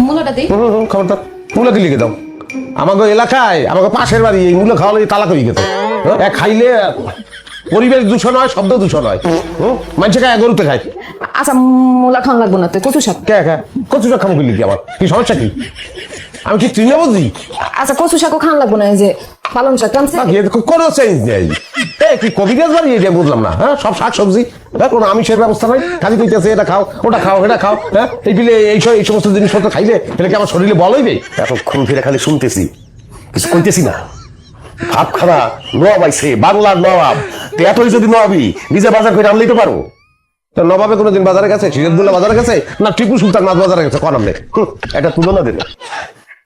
মূলাটা দেই। খবরদার মূলা কি লিখে দাও। আমাকে এলাকায় আমাকে পাশের বাড়ি এই মূলা খাওয়ালে তালাক হয়ে গেছে। খাইলে পরিবেশ দূষণ হয়, শব্দ দূষণ হয়। মানুষে খায় গরুতে খায়। আচ্ছা মূলা খাওয়া লাগবো না, তুই কচু শাক। কে কচু শাক খাবো কি লিখি? আমার কি সমস্যা কি? আমি কি চিনে বুঝি? আচ্ছা কচু শাকও খাওয়া লাগবো না, এই যে পালং শাক টানছে। কোনো চেঞ্জ নেই। কি কবিরাজ বাড়ি এটা বুঝলাম না। সব শাক সবজি, কোনো আমিষের ব্যবস্থা নাই। খালি কইতেছে এটা খাও, ওটা খাও, এটা খাও। এই পিলে এই সমস্ত জিনিসপত্র খাইলে এটা কি আমার শরীরে বল হইবে? এতক্ষণ ফিরে খালি শুনতেছি, কিছু কইতেছি না। ভাত খানা নবাব আইছে, বাংলার নবাব। এতই যদি নবাবি নিজে বাজার করে আনলেই তো পারো। নবাবে কোনোদিন বাজারে গেছে? সিরাজদৌল্লা বাজারে গেছে না টিপু সুলতান মাছ বাজারে গেছে? কোন নামে এটা তুলনা দেবে।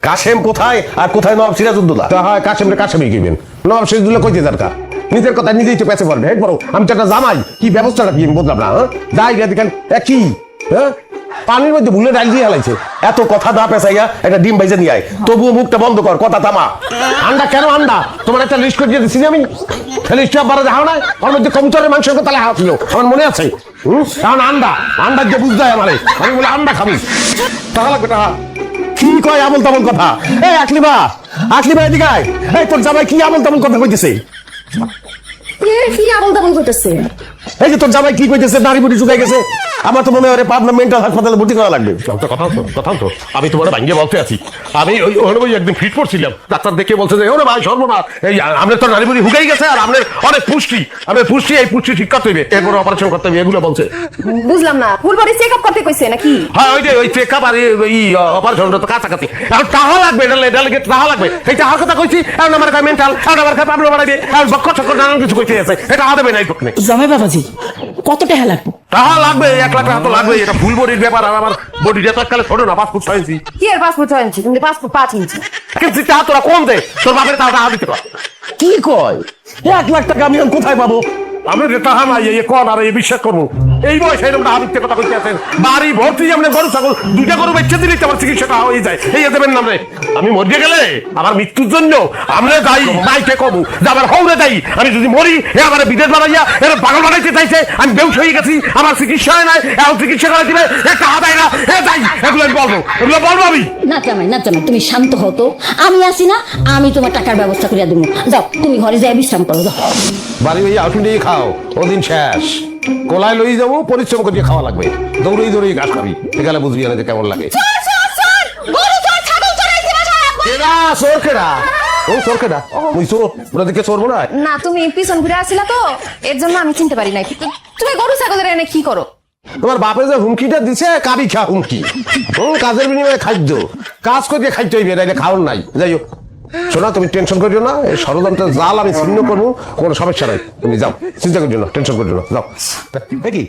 কাশেম কোথায় আর কোথায় নবাব সিরাজউদ্দৌলা? হয় কাশেমরে কাশেমই কিবেন, নবাব সিরাজউদ্দৌলা কইতে দরকার। নিজের কথা নিজেই তো পেছে পারবে। বড় আমি তো একটা জামাই, কি ব্যবস্থাটা কি আমি বললাম না? যাই দেখেন কি পানির মধ্যে ভুলে ডাল দিয়ে হেলাইছে। এত কথা না পেঁচাইয়া একটা ডিম ভাইজে নিয়ে আয়, তবুও মুখটা বন্ধ কর, কথা থামা। আন্ডা কেন আন্ডা? তোমার একটা লিস্ট করে দিয়ে দিচ্ছি আমি। লিস্টটা বারা দেখাও না, ওর মধ্যে কবুতরের মাংসের কথা লেখা ছিল, আমার মনে আছে। কারণ আন্ডা যে বুঝতে হয় আমারে, আমি বলে আন্ডা খাবি। টাকা লাগবে টাকা। কি কয় আমল তামল কথা? এই আকলিমা এদিকে আয়। এই তোর জামাই কি আমল তামল কথা কইতেছে? কি আবল তাবল করতেছে? এই যে তোর জামাই কি কইতেছে, দাড়ি বুড়ি শুকাই গেছে। আমার তো মনে হয় পাবনা মেন্টাল হাসপাতালে ভর্তি করা লাগবে। কথা তো আমি তোমার ভাঙ্গে বলতে আছি। আমি ওই একদিন ফিট পড়ছিলাম, ডাক্তার দেখে বলছে যে ওরে ভাই সর্বনাশ, এই আমরা তো নারী বুড়ি হুকাই গেছে, আর আমরা অনেক পুষ্টি, এই পুষ্টি ঠিক করতে হইবে, এরপর অপারেশন করতে হবে, এগুলো বলছে। বুঝলাম না, ফুল বডি চেক আপ করতে কইছে নাকি? হ্যাঁ ওই চেক আপ আর এই অপারেশনটা তো কাছাকাছি। এখন টাকা লাগবে, এটা লেগে টাকা লাগবে। এই টাকার কথা কইছি, এখন আমার কাছে মেন্টাল, এখন আমার কাছে পাবনা বাড়াইবে, এখন বক্ষ চক্কর নানান কিছু কইতে আছে। এটা দেবে না এই পক্ষে। জামাই বাবাজি কত টাকা লাগবে? টাকা লাগবে, 1 লাখ টাকা তো লাগবে। এটা ফুল বডির ব্যাপার, আর আমার বডিটা তো এককালে ছোট না, 5 ফুট 6 ইঞ্চি। কি এর 5 ফুট 6 ইঞ্চি? তুমি 5 ফুট 5 ইঞ্চি। কিন্তু টাকা তোরা কম দে, তোর বাপের টাকা দিতে পার। কি কয় 1 লাখ টাকা আমি কোথায় পাবো? আমি টাকা নাই, এই কোন আর এই বিশ্বাস করবো? এই বয়সে এরকম হাবিতে কথা কইতে আছেন। বাড়ি ভর্তি যেমন গরু ছাগল, 2টা গরু বেচে দিলে আমার চিকিৎসাটা হয়ে যায়। এই দেবেন নাম রে, আমি মরিয়ে গেলে আমার মৃত্যুর জন্য আমরা যাই মাইকে কমু যে আমার হৌরে যাই। আমি যদি মরি, আমার বিদেশ বানাইয়া এর পাগল বানাইতে চাইছে। আমি বেউস হয়ে গেছি, আমার চিকিৎসা হয় নাই, এখন চিকিৎসা করে দিবে, টাকা দেয় না, যাই। এগুলো আমি বলবো আমি। না জামাই তুমি শান্ত হও তো, আমি আছি না, আমি তোমার টাকার ব্যবস্থা করে দেবো। যাও তুমি ঘরে যাই বিশ্রাম করো, যাও। বাড়ি ওই আউটুন্ডি খাও, ওদিন শেষ। কোলায় লই যাবো, পরিশ্রম করে খাওয়া লাগবে। দৌড়েই ঘাস খাবি, এখানে বুঝবি না যে কেমন লাগে। না তুমি পিছন ঘুরে আসিলা তো, এর জন্য আমি চিনতে পারি নাই। তুমি গরু ছাগলের এনে কি করো? তোমার বাপে যে হুমকিটা দিছে, কাবি খা হুমকি। কাজের বিনিময়ে খাদ্য, কাজ করে খাইতে হইবে, এটা খাওয়ার নাই। যাই হোক শোনা, তুমি টেনশন করিও না। এই ষড়যন্ত্রের জাল আমি ছিন্ন করবো, কোনো সমস্যা নাই। তুমি যাও, চিন্তা করিও না, টেনশন করিও না, যাও। দেখি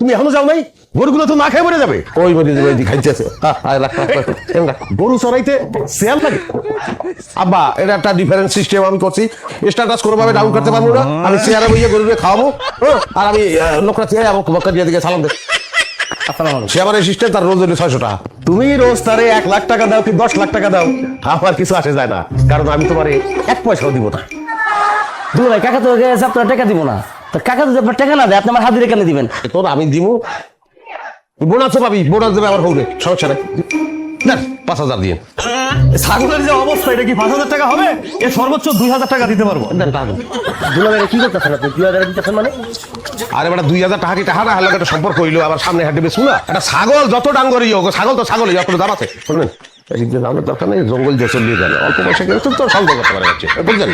তুমি এখনো যাও নাই? গরুগুলো তো না খেয়ে মরে যাবে। ওই মরে যাবে, খাইতেছে। গরু চড়াইতে সেল লাগে। আব্বা, এটা একটা ডিফারেন্ট সিস্টেম আমি করছি। স্ট্যাটাস কোনো ভাবে ডাউন করতে পারবো না। আমি চেয়ারে বইয়ে গরুকে খাওয়াবো, আর আমি লোকরা চেয়ে যাবো, বক্কা দিয়ে দিকে সালাম দে। সে আমার সিস্টেম, তার রোজ 600 টাকা। তুমি রোজ তারে 1 লাখ টাকা দাও কি 10 লাখ টাকা দাও, আমার কিছু আসে যায় না, কারণ আমি তোমারে 1 পয়সাও দিব না। দুলাই কাকা তো আপনার টাকা দিব না, তো কাকা যদি আপনার টাকা না দেয়, আপনি আমার হাজিরে কেন দিবেন? তোর আমি দিব, বোনাসও পাবি, বোনাস দেবে আমার হবে, সমস্যা নাই। 5,000 দিয়ে। ছাগলের যে অবস্থা, এটা কি 5,000 টাকা হবে? এর সর্বোচ্চ 2,000 টাকা দিতে পারবো। কি করতেছেন আপনি? 2,000 দিতেছেন মানে? আরে বেটা 2,000 টাকা কি টাকা না? হালকা একটা সম্পর্ক হইলো, আবার সামনে হাঁটে বেশু না। একটা ছাগল যত ডাঙ্গরই হোক, ছাগল তো ছাগলই, যত দাম আছে। শুনবেন, দরকার নেই, জঙ্গল যে চলিয়ে যাবে, অল্প পয়সা কিন্তু তো সন্দেহ করতে পারে, বুঝলেন?